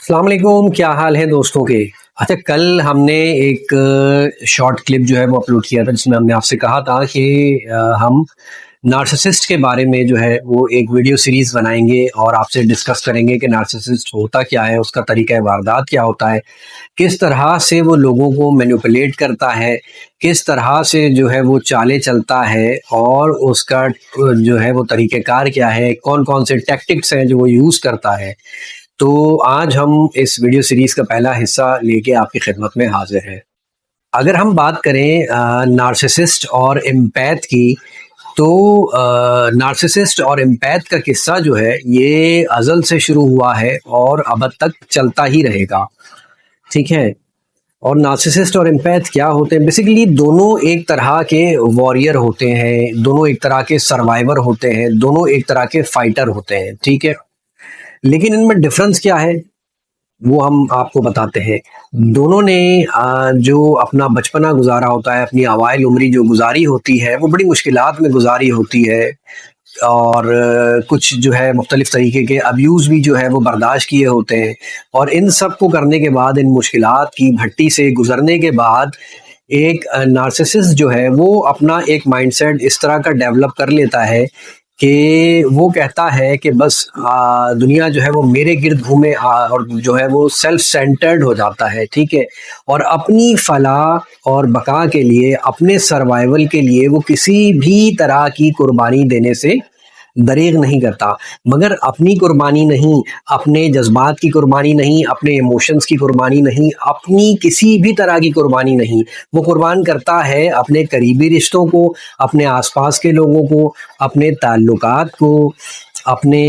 السلام علیکم، کیا حال ہے دوستوں کے؟ اچھا، کل ہم نے ایک شارٹ کلپ جو ہے وہ اپلوڈ کیا تھا، جس میں ہم نے آپ سے کہا تھا کہ ہم نارسسسٹ کے بارے میں جو ہے وہ ایک ویڈیو سیریز بنائیں گے اور آپ سے ڈسکس کریں گے کہ نارسسسٹ ہوتا کیا ہے، اس کا طریقہ واردات کیا ہوتا ہے، کس طرح سے وہ لوگوں کو مینیپولیٹ کرتا ہے، کس طرح سے جو ہے وہ چالیں چلتا ہے، اور اس کا جو ہے وہ طریقہ کار کیا ہے، کون کون سے ٹیکٹکس ہیں جو وہ یوز کرتا ہے۔ تو آج ہم اس ویڈیو سیریز کا پہلا حصہ لے کے آپ کی خدمت میں حاضر ہیں۔ اگر ہم بات کریں نارسسسٹ اور امپیتھ کی، تو نارسسسٹ اور امپیتھ کا قصہ جو ہے یہ ازل سے شروع ہوا ہے اور ابد تک چلتا ہی رہے گا، ٹھیک ہے؟ اور نارسسسٹ اور امپیتھ کیا ہوتے ہیں؟ بیسیکلی دونوں ایک طرح کے واریر ہوتے ہیں، دونوں ایک طرح کے سروائیور ہوتے ہیں، دونوں ایک طرح کے فائٹر ہوتے ہیں، ٹھیک ہے؟ لیکن ان میں ڈفرنس کیا ہے وہ ہم آپ کو بتاتے ہیں۔ دونوں نے جو اپنا بچپنا گزارا ہوتا ہے، اپنی اوائل عمری جو گزاری ہوتی ہے، وہ بڑی مشکلات میں گزاری ہوتی ہے، اور کچھ جو ہے مختلف طریقے کے ابیوز بھی جو ہے وہ برداشت کیے ہوتے ہیں، اور ان سب کو کرنے کے بعد، ان مشکلات کی بھٹی سے گزرنے کے بعد، ایک نارسسسٹ جو ہے وہ اپنا ایک مائنڈ سیٹ اس طرح کا ڈیولپ کر لیتا ہے کہ وہ کہتا ہے کہ بس دنیا جو ہے وہ میرے گرد گھومے، اور جو ہے وہ سیلف سینٹرڈ ہو جاتا ہے، ٹھیک ہے؟ اور اپنی فلاح اور بقا کے لیے، اپنے سروائیول کے لیے وہ کسی بھی طرح کی قربانی دینے سے دریغ نہیں کرتا، مگر اپنی قربانی نہیں، اپنے جذبات کی قربانی نہیں، اپنے ایموشنز کی قربانی نہیں، اپنی کسی بھی طرح کی قربانی نہیں، وہ قربان کرتا ہے اپنے قریبی رشتوں کو، اپنے آس پاس کے لوگوں کو، اپنے تعلقات کو، اپنے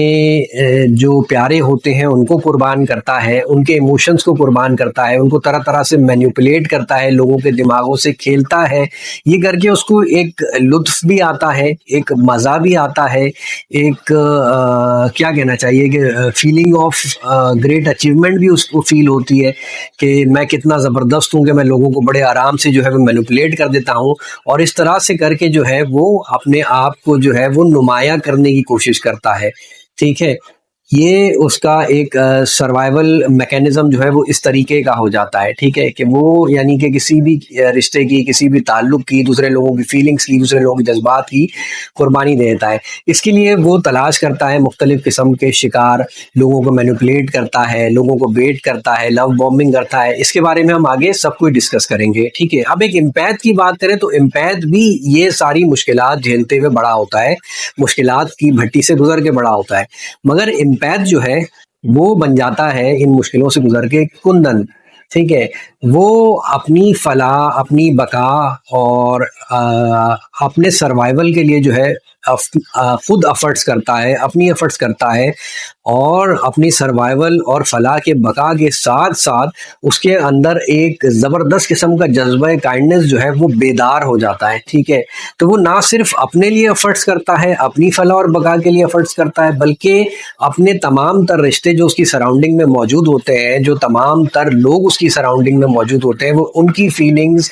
جو پیارے ہوتے ہیں ان کو قربان کرتا ہے، ان کے ایموشنز کو قربان کرتا ہے، ان کو طرح طرح سے مینیپولیٹ کرتا ہے، لوگوں کے دماغوں سے کھیلتا ہے۔ یہ کر کے اس کو ایک لطف بھی آتا ہے، ایک مزہ بھی آتا ہے، ایک کیا کہنا چاہیے کہ فیلنگ آف گریٹ اچیومنٹ بھی اس کو فیل ہوتی ہے کہ میں کتنا زبردست ہوں کہ میں لوگوں کو بڑے آرام سے جو ہے وہ مینیپولیٹ کر دیتا ہوں، اور اس طرح سے کر کے جو ہے وہ اپنے آپ کو جو ہے وہ نمایاں کرنے کی کوشش کرتا ہے، ٹھیک ہے؟ یہ اس کا ایک سروائیول میکینزم جو ہے وہ اس طریقے کا ہو جاتا ہے، ٹھیک ہے؟ کہ وہ یعنی کہ کسی بھی رشتے کی، کسی بھی تعلق کی، دوسرے لوگوں کی فیلنگز کی، دوسرے لوگوں کے جذبات کی قربانی دیتا ہے۔ اس کے لیے وہ تلاش کرتا ہے مختلف قسم کے شکار، لوگوں کو مینیپولیٹ کرتا ہے، لوگوں کو بیٹ کرتا ہے، لو بومبنگ کرتا ہے۔ اس کے بارے میں ہم آگے سب کچھ ڈسکس کریں گے، ٹھیک ہے؟ اب ایک امپیتھ کی بات کریں تو امپیتھ بھی یہ ساری مشکلات جھیلتے ہوئے بڑا ہوتا ہے، مشکلات کی بھٹی سے گزر کے بڑا ہوتا ہے، مگر امپیتھ جو ہے وہ بن جاتا ہے ان مشکلوں سے گزر کے کندن، ٹھیک ہے؟ وہ اپنی فلاح، اپنی بقا اور اپنے سروائیول کے لیے جو ہے خود ایفرٹس کرتا ہے، اپنی ایفرٹس کرتا ہے، اور اپنی سروائیول اور فلاح کے بقا کے ساتھ ساتھ اس کے اندر ایک زبردست قسم کا جذبہ کائنڈنس جو ہے وہ بیدار ہو جاتا ہے، ٹھیک ہے؟ تو وہ نہ صرف اپنے لیے ایفرٹس کرتا ہے، اپنی فلاح اور بقا کے لیے ایفرٹس کرتا ہے، بلکہ اپنے تمام تر رشتے جو اس کی سراؤنڈنگ میں موجود ہوتے ہیں، جو تمام تر لوگ اس کی سراؤنڈنگ میں موجود ہوتے ہیں، وہ ان کی فیلنگز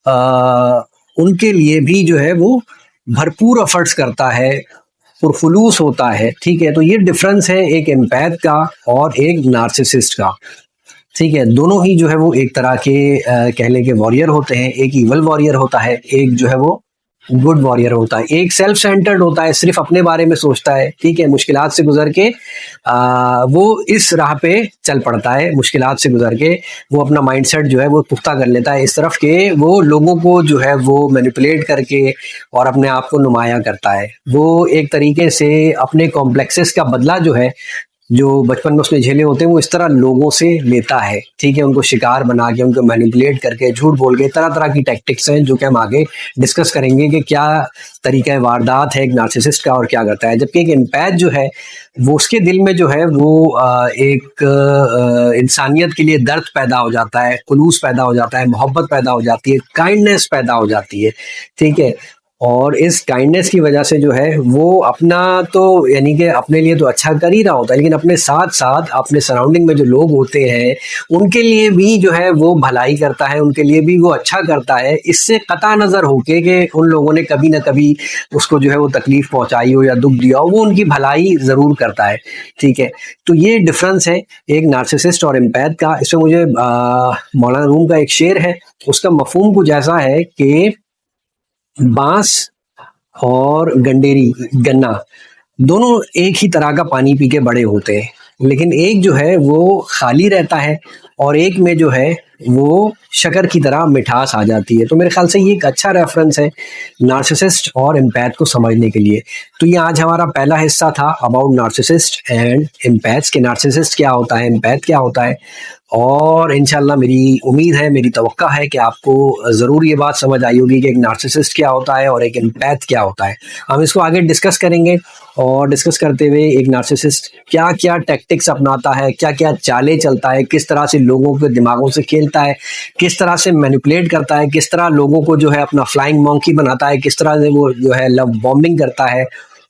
ان کے لیے بھی جو ہے وہ بھرپور ایفرٹس کرتا ہے، پرخلوص ہوتا ہے، ٹھیک ہے؟ تو یہ ڈفرنس ہے ایک امپیتھ کا اور ایک نارسسسٹ کا، ٹھیک ہے؟ دونوں ہی جو ہے وہ ایک طرح کے کہہ لیں کہ واریر ہوتے ہیں، ایک ایول واریر ہوتا ہے، ایک جو ہے وہ گڈ واریر ہوتا ہے۔ ایک سیلف سینٹرڈ ہوتا ہے، صرف اپنے بارے میں سوچتا ہے، ٹھیک ہے؟ مشکلات سے گزر کے وہ اس راہ پہ چل پڑتا ہے، مشکلات سے گزر کے وہ اپنا مائنڈ سیٹ جو ہے وہ پختہ کر لیتا ہے اس طرف کہ وہ لوگوں کو جو ہے وہ مینیپولیٹ کر کے اور اپنے آپ کو نمایاں کرتا ہے۔ وہ ایک طریقے سے اپنے کمپلیکسز کا بدلہ جو ہے، جو بچپن میں اس نے جھیلے ہوتے ہیں، وہ اس طرح لوگوں سے لیتا ہے، ٹھیک ہے؟ ان کو شکار بنا کے، ان کو مینیپولیٹ کر کے، جھوٹ بول کے، طرح طرح کی ٹیکٹکس ہیں جو کہ ہم آگے ڈسکس کریں گے کہ کیا طریقہ واردات ہے ایک نارسسسٹ کا اور کیا کرتا ہے۔ جبکہ ایک امپیتھ جو ہے وہ اس کے دل میں جو ہے وہ ایک انسانیت کے لیے درد پیدا ہو جاتا ہے، خلوص پیدا ہو جاتا ہے، محبت پیدا ہو جاتی ہے، کائنڈنس پیدا ہو جاتی ہے، ٹھیک ہے؟ اور اس کائنڈنیس کی وجہ سے جو ہے وہ اپنا تو یعنی کہ اپنے لیے تو اچھا کر ہی رہا ہوتا ہے، لیکن اپنے ساتھ ساتھ اپنے سراؤنڈنگ میں جو لوگ ہوتے ہیں ان کے لیے بھی جو ہے وہ بھلائی کرتا ہے، ان کے لیے بھی وہ اچھا کرتا ہے، اس سے قطع نظر ہو کے کہ ان لوگوں نے کبھی نہ کبھی اس کو جو ہے وہ تکلیف پہنچائی ہو یا دکھ دیا ہو، وہ ان کی بھلائی ضرور کرتا ہے. ٹھیک ہے، تو یہ ڈفرنس ہے ایک نارسسسٹ اور امپیتھ کا. اس میں مجھے مولانا روم کا ایک شعر ہے، اس کا مفہوم کچھ ایسا ہے کہ بانس اور گنڈیری گنا دونوں ایک ہی طرح کا پانی پی کے بڑے ہوتے ہیں، لیکن ایک جو ہے وہ خالی رہتا ہے اور ایک میں جو ہے وہ شکر کی طرح مٹھاس آ جاتی ہے. تو میرے خیال سے یہ ایک اچھا ریفرنس ہے نارسسسٹ اور امپیتھ کو سمجھنے کے لیے. تو یہ آج ہمارا پہلا حصہ تھا اباؤٹ نارسسسٹ اینڈ امپیتھ، کہ نارسسسٹ کیا ہوتا ہے، امپیتھ کیا ہوتا ہے. اور انشاءاللہ میری امید ہے، میری توقع ہے کہ آپ کو ضرور یہ بات سمجھ آئی ہوگی کہ ایک نارسسسٹ کیا ہوتا ہے اور ایک امپیتھ کیا ہوتا ہے. ہم اس کو آگے ڈسکس کریں گے، اور ڈسکس کرتے ہوئے ایک نارسسسٹ کیا کیا ٹیکٹکس اپناتا ہے، کیا کیا چالیں چلتا ہے، کس طرح سے لوگوں کے دماغوں سے کھیلتا ہے، کس طرح سے مینیپولیٹ کرتا ہے، کس طرح لوگوں کو جو ہے اپنا فلائنگ مونکی بناتا ہے، کس طرح سے وہ جو ہے لو بومبنگ کرتا ہے،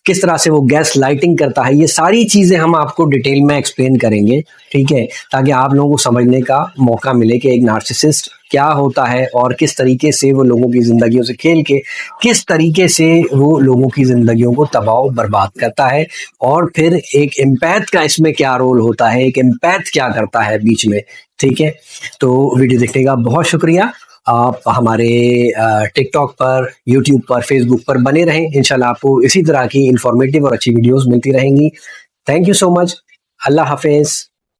کس طرح سے وہ گیس لائٹنگ کرتا ہے. یہ ساری چیزیں ہم آپ کو ڈیٹیل میں ایکسپلین کریں گے، ٹھیک ہے، تاکہ آپ لوگوں کو سمجھنے کا موقع ملے کہ ایک نارسسسٹ کیا ہوتا ہے اور کس طریقے سے وہ لوگوں کی زندگیوں سے کھیل کے کس طریقے سے وہ لوگوں کی زندگیوں کو تباہ و برباد کرتا ہے. اور پھر ایک امپیتھ کا اس میں کیا رول ہوتا ہے، ایک امپیتھ کیا کرتا ہے بیچ میں. ٹھیک ہے، تو ویڈیو دیکھنے کا بہت شکریہ. آپ ہمارے ٹک ٹاک پر، یوٹیوب پر، فیس بک پر بنے رہیں. انشاءاللہ آپ کو اسی طرح کی انفارمیٹیو اور اچھی ویڈیوز ملتی رہیں گی. تھینک یو سو مچ. اللہ حافظ.